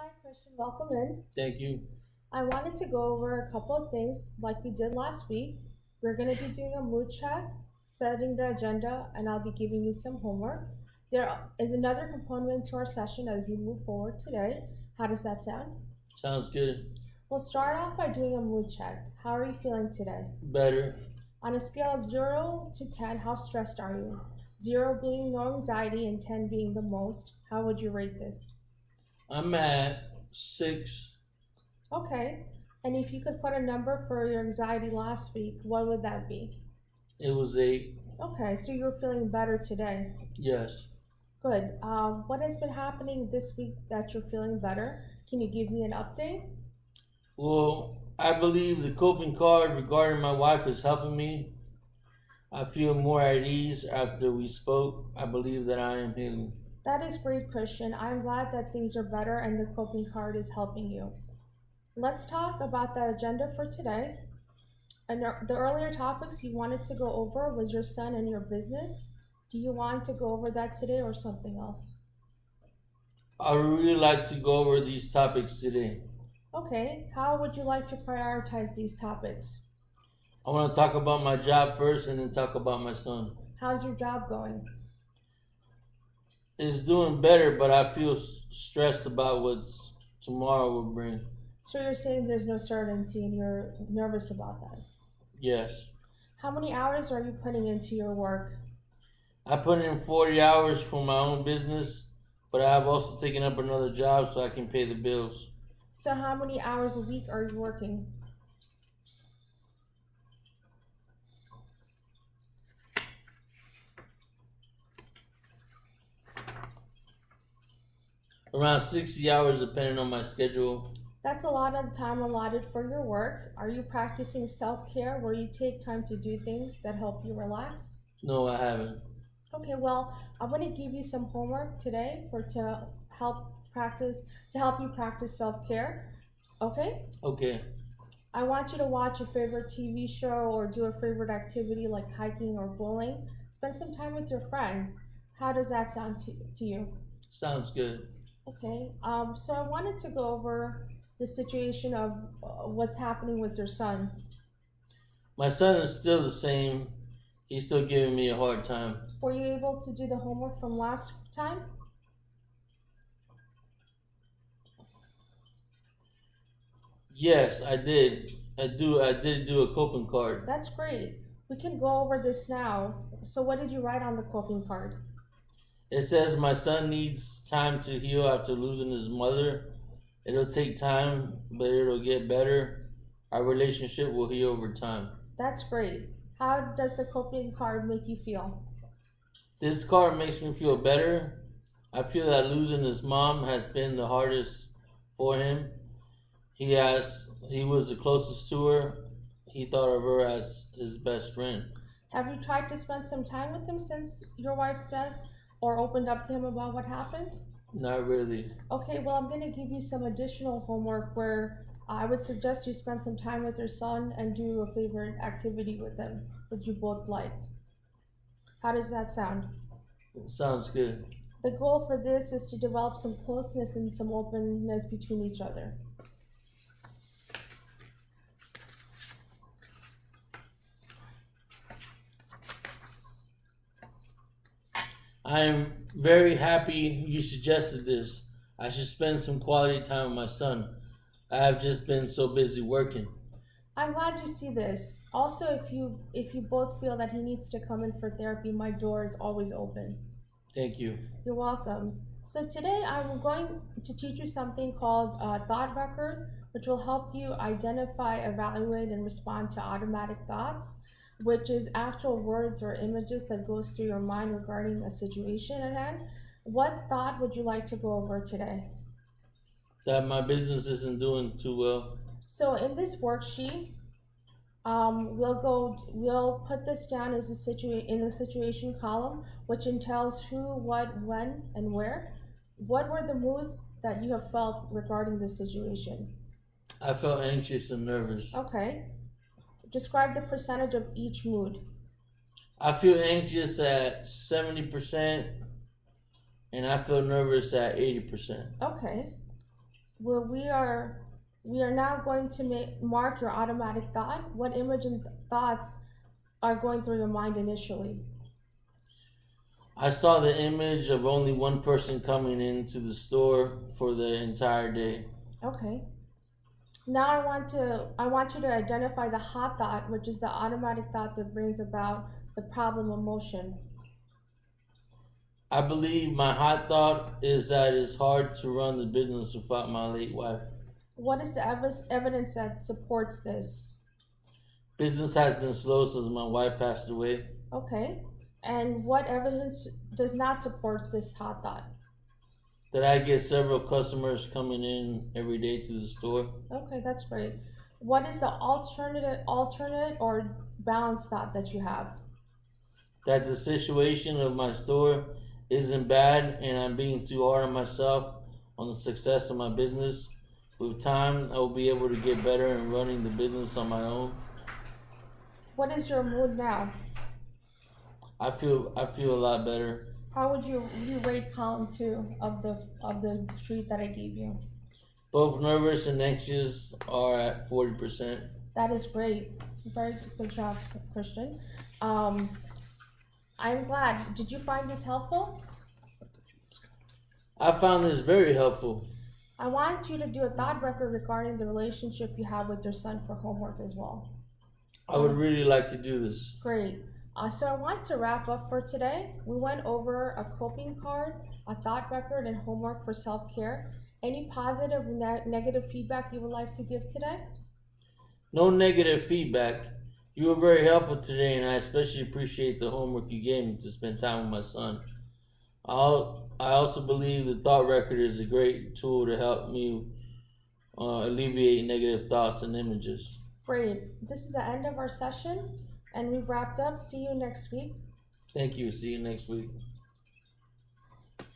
Hi, Christian. Welcome in. Thank you. I wanted to go over a couple of things like we did last week. We're going to be doing a mood check, setting the agenda, and I'll be giving you some homework. There is another component to our session as we move forward today. How does that sound? Sounds good. We'll start off by doing a mood check. How are you feeling today? Better. On a scale of 0 to 10, how stressed are you? 0 being no anxiety and 10 being the most. How would you rate this? I'm at 6. Okay. And if you could put a number for your anxiety last week, what would that be? It was 8. Okay, so you're feeling better today. Yes. Good. What has been happening this week that you're feeling better? Can you give me an update? Well, I believe the coping card regarding my wife is helping me. I feel more at ease after we spoke. I believe that I am healing. That is great, Christian. I'm glad that things are better and the coping card is helping you. Let's talk about the agenda for today. And the earlier topics you wanted to go over was your son and your business. Do you want to go over that today or something else? I would really like to go over these topics today. Okay, how would you like to prioritize these topics? I want to talk about my job first and then talk about my son. How's your job going? It's doing better, but I feel stressed about what tomorrow will bring. So you're saying there's no certainty and you're nervous about that. Yes. How many hours are you putting into your work? I put in 40 hours for my own business, but I have also taken up another job so I can pay the bills. So how many hours a week are you working? Around 60 hours depending on my schedule. That's a lot of time allotted for your work. Are you practicing self-care where you take time to do things that help you relax? No, I haven't. Okay, well, I'm going to give you some homework today for to help practice to help you practice self-care. Okay? Okay. I want you to watch a favorite TV show or do a favorite activity like hiking or bowling. Spend some time with your friends. How does that sound to you? Sounds good. Okay, so I wanted to go over the situation of what's happening with your son. My son is still the same. He's still giving me a hard time. Were you able to do the homework from last time? Yes, I did. I did do a coping card. That's great. We can go over this now. So, what did you write on the coping card? It says my son needs time to heal after losing his mother. It'll take time, but it'll get better. Our relationship will heal over time. That's great. How does the coping card make you feel? This card makes me feel better. I feel that losing his mom has been the hardest for him. He was the closest to her. He thought of her as his best friend. Have you tried to spend some time with him since your wife's death or opened up to him about what happened? Not really. Okay, well, I'm going to give you some additional homework where I would suggest you spend some time with your son and do a favorite activity with him that you both like. How does that sound? Sounds good. The goal for this is to develop some closeness and some openness between each other. I am very happy you suggested this. I should spend some quality time with my son. I have just been so busy working. I'm glad you see this. Also, if you both feel that he needs to come in for therapy, my door is always open. Thank you. You're welcome. So today I'm going to teach you something called thought record, which will help you identify, evaluate, and respond to automatic thoughts, which is actual words or images that goes through your mind regarding a situation at hand. What thought would you like to go over today? That my business isn't doing too well. So in this worksheet, we'll put this down as in the situation column, which entails who, what, when, and where. What were the moods that you have felt regarding this situation? I felt anxious and nervous. Okay. Describe the percentage of each mood. I feel anxious at 70% and I feel nervous at 80%. Okay. Well, we are now going to mark your automatic thought. What image and thoughts are going through your mind initially? I saw the image of only one person coming into the store for the entire day. Okay. Now I want you to identify the hot thought, which is the automatic thought that brings about the problem emotion. I believe my hot thought is that it's hard to run the business without my late wife. What is the evidence that supports this? Business has been slow since my wife passed away. Okay. And what evidence does not support this hot thought? That I get several customers coming in every day to the store. Okay, that's great. What is the alternate or balanced thought that you have? That the situation of my store isn't bad and I'm being too hard on myself on the success of my business. With time, I will be able to get better in running the business on my own. What is your mood now? I feel a lot better. How would you rate column 2 of the sheet that I gave you? Both nervous and anxious are at 40%. That is great. Very good job, Christian. I'm glad. Did you find this helpful? I found this very helpful. I want you to do a thought record regarding the relationship you have with your son for homework as well. I would really like to do this. Great. So I want to wrap up for today. We went over a coping card, a thought record, and homework for self-care. Any positive or negative feedback you would like to give today? No negative feedback. You were very helpful today, and I especially appreciate the homework you gave me to spend time with my son. I also believe the thought record is a great tool to help me alleviate negative thoughts and images. Great. This is the end of our session, and we've wrapped up. See you next week. Thank you. See you next week.